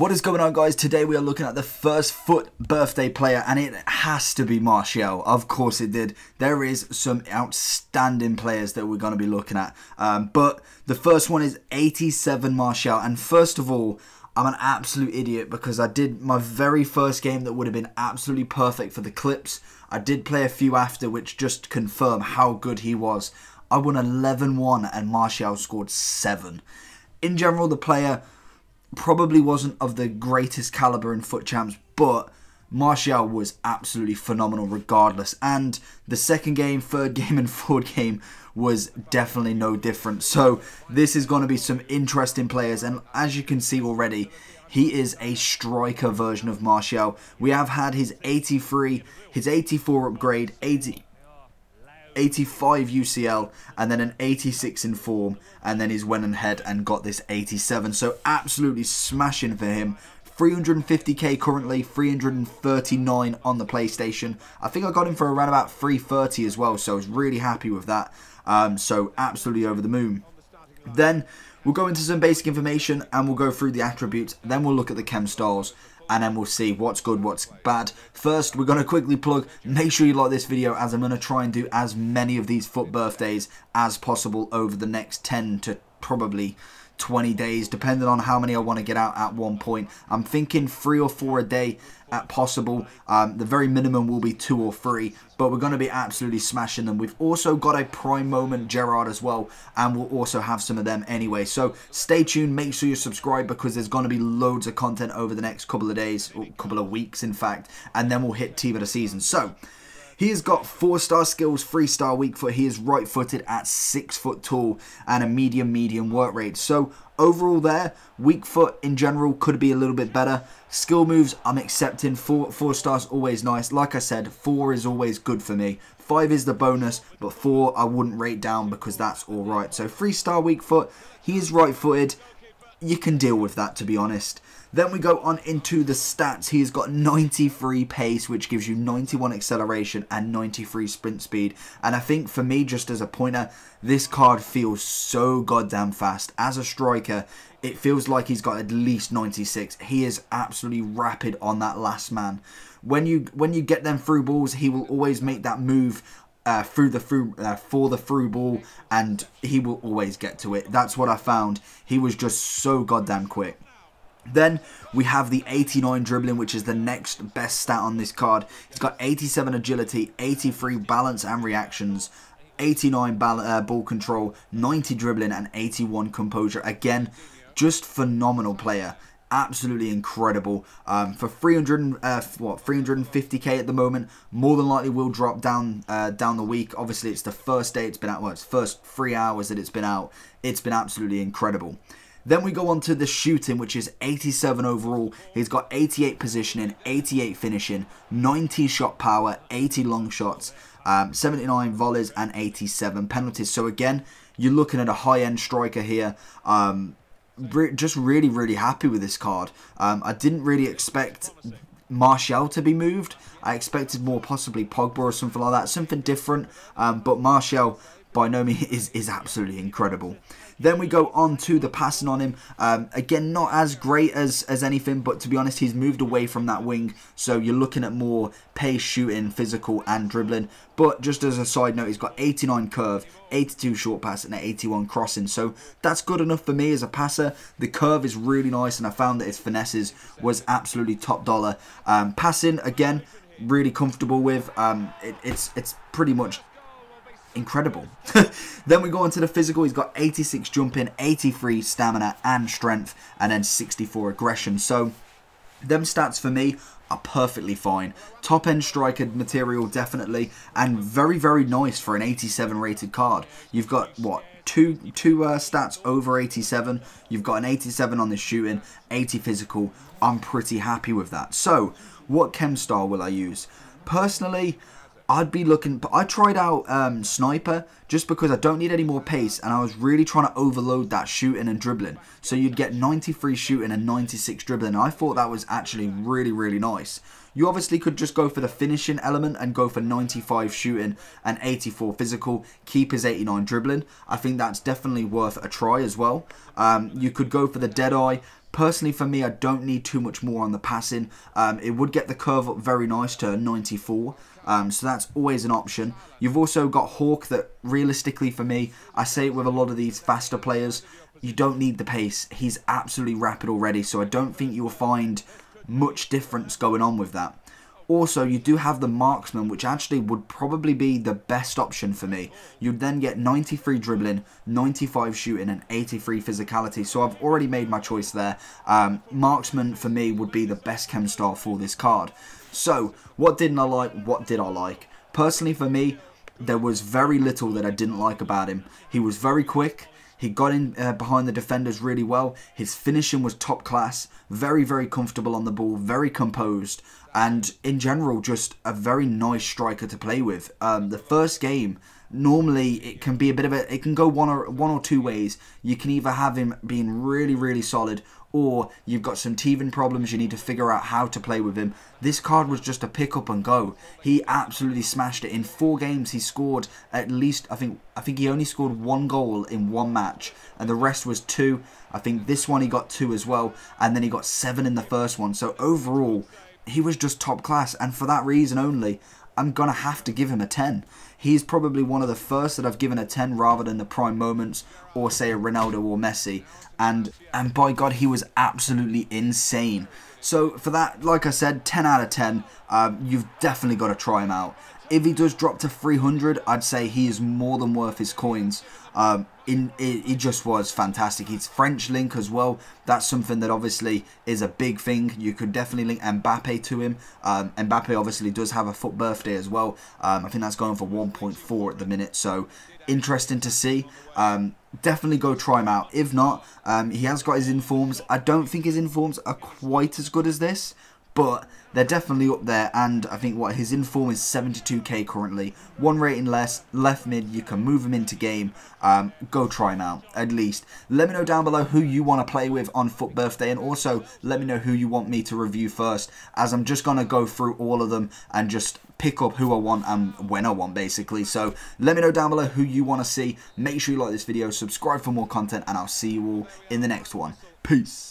What is going on, guys? Today we are looking at the first FUT Birthday player, and it has to be Martial. Of course it did. There is some outstanding players that we're going to be looking at. But the first one is 87 Martial. And first of all, I'm an absolute idiot because I did my very first game that would have been absolutely perfect for the clips. I did play a few after, which just confirm how good he was. I won 11-1 and Martial scored 7. In general, the player probably wasn't of the greatest caliber in FUT Champs, but Martial was absolutely phenomenal regardless. And the second game, third game and fourth game was definitely no different. So this is going to be some interesting players, and as you can see already, he is a striker version of Martial. We have had his 83, his 84 upgrade, 85 UCL, and then an 86 in form, and then he's went ahead and got this 87. So absolutely smashing for him. 350k currently, 339 on the PlayStation. I think I got him for around about 330 as well, so I was really happy with that. So absolutely over the moon. Then we'll go into some basic information and we'll go through the attributes. Then we'll look at the chem styles, and then we'll see what's good, what's bad. First, we're going to quickly plug, make sure you like this video, as I'm going to try and do as many of these FUT birthdays as possible over the next 10 to probably 20 days, depending on how many I want to get out at one point. I'm thinking 3 or 4 a day at possible. The very minimum will be 2 or 3, but we're going to be absolutely smashing them. We've also got a prime moment Gerrard as well, and we'll also have some of them anyway. So stay tuned, make sure you subscribe, because there's going to be loads of content over the next couple of days, or couple of weeks in fact, and then we'll hit team of the season. So he has got 4-star skills, 3-star weak foot. He is right-footed at 6 foot tall and a medium work rate. So overall there, weak foot in general could be a little bit better. Skill moves, I'm accepting. 4 stars always nice. Like I said, 4 is always good for me. 5 is the bonus, but 4 I wouldn't rate down because that's alright. So 3-star weak foot, he is right-footed. You can deal with that, to be honest. Then we go on into the stats. He's got 93 pace, which gives you 91 acceleration and 93 sprint speed. And I think for me, just as a pointer, this card feels so goddamn fast. As a striker, it feels like he's got at least 96. He is absolutely rapid on that last man. When you get them through balls, he will always make that move for the through ball, and he will always get to it. That's what I found. He was just so goddamn quick. Then we have the 89 dribbling, which is the next best stat on this card. He's got 87 agility, 83 balance and reactions, 89 ball control, 90 dribbling, and 81 composure. Again, just phenomenal player. Absolutely incredible. For 350k at the moment, more than likely will drop down down the week. Obviously, it's the first day it's been out. Well, it's first 3 hours that it's been out. It's been absolutely incredible. Then we go on to the shooting, which is 87 overall. He's got 88 positioning, 88 finishing, 90 shot power, 80 long shots, 79 volleys, and 87 penalties. So again, you're looking at a high-end striker here. Just really happy with this card. I didn't really expect Martial to be moved. I expected more possibly Pogba or something like that, something different. But Martial, by no means, is absolutely incredible. Then we go on to the passing on him. Again, not as great as anything, but to be honest, he's moved away from that wing. So you're looking at more pace, shooting, physical, and dribbling. But just as a side note, he's got 89 curve, 82 short pass, and 81 crossing. So that's good enough for me as a passer. The curve is really nice, and I found that his finesses was absolutely top dollar. Passing, again, really comfortable with. It's pretty much incredible. Then we go on to the physical. He's got 86 jumping, 83 stamina and strength, and then 64 aggression. So them stats for me are perfectly fine. Top end striker material, definitely, and very nice for an 87 rated card. You've got what, two stats over 87. You've got an 87 on the shooting, 80 physical. I'm pretty happy with that. So what chem style will I use? Personally, I'd be looking. I tried out Sniper just because I don't need any more pace, and I was really trying to overload that shooting and dribbling. So you'd get 93 shooting and 96 dribbling. And I thought that was actually really nice. You obviously could just go for the finishing element and go for 95 shooting and 84 physical, keep his 89 dribbling. I think that's definitely worth a try as well. You could go for the Deadeye, Personally, for me, I don't need too much more on the passing. It would get the curve up very nice to 94. So that's always an option. You've also got Hawk that, realistically for me, I say it with a lot of these faster players, you don't need the pace. He's absolutely rapid already, so I don't think you will find much difference going on with that. Also, you do have the Marksman, which actually would probably be the best option for me. You'd then get 93 dribbling, 95 shooting, and 83 physicality. So I've already made my choice there. Marksman, for me, would be the best chem style for this card. So, what didn't I like? What did I like? Personally, for me, there was very little that I didn't like about him. He was very quick. He got in behind the defenders really well. His finishing was top class. Very, very comfortable on the ball. Very composed. And in general, just a very nice striker to play with. The first game, normally it can be a bit of a... It can go one or two ways. You can either have him being really, really solid, or you've got some teething problems, you need to figure out how to play with him. This card was just a pick up and go. He absolutely smashed it. In 4 games, he scored at least, I think he only scored 1 goal in 1 match, and the rest was 2. I think this one he got 2 as well, and then he got 7 in the first one. So overall, he was just top class, and for that reason only, I'm going to have to give him a 10. He's probably one of the first that I've given a 10 rather than the prime moments or say a Ronaldo or Messi. And by God, he was absolutely insane. So for that, like I said, 10 out of 10, you've definitely got to try him out. If he does drop to 300, I'd say he is more than worth his coins. He just was fantastic. He's French link as well. That's something that obviously is a big thing. You could definitely link Mbappe to him. Mbappe obviously does have a FUT Birthday as well. I think that's going for 1.4 at the minute. So interesting to see. Definitely go try him out. If not, he has got his informs. I don't think his informs are quite as good as this, but they're definitely up there, and I think what his inform is 72k currently. 1 rating less, left mid, you can move him into game. Go try him out, at least. Let me know down below who you want to play with on FUT Birthday, and also let me know who you want me to review first, as I'm just going to go through all of them and just pick up who I want and when I want, basically. So let me know down below who you want to see. Make sure you like this video, subscribe for more content, and I'll see you all in the next one. Peace.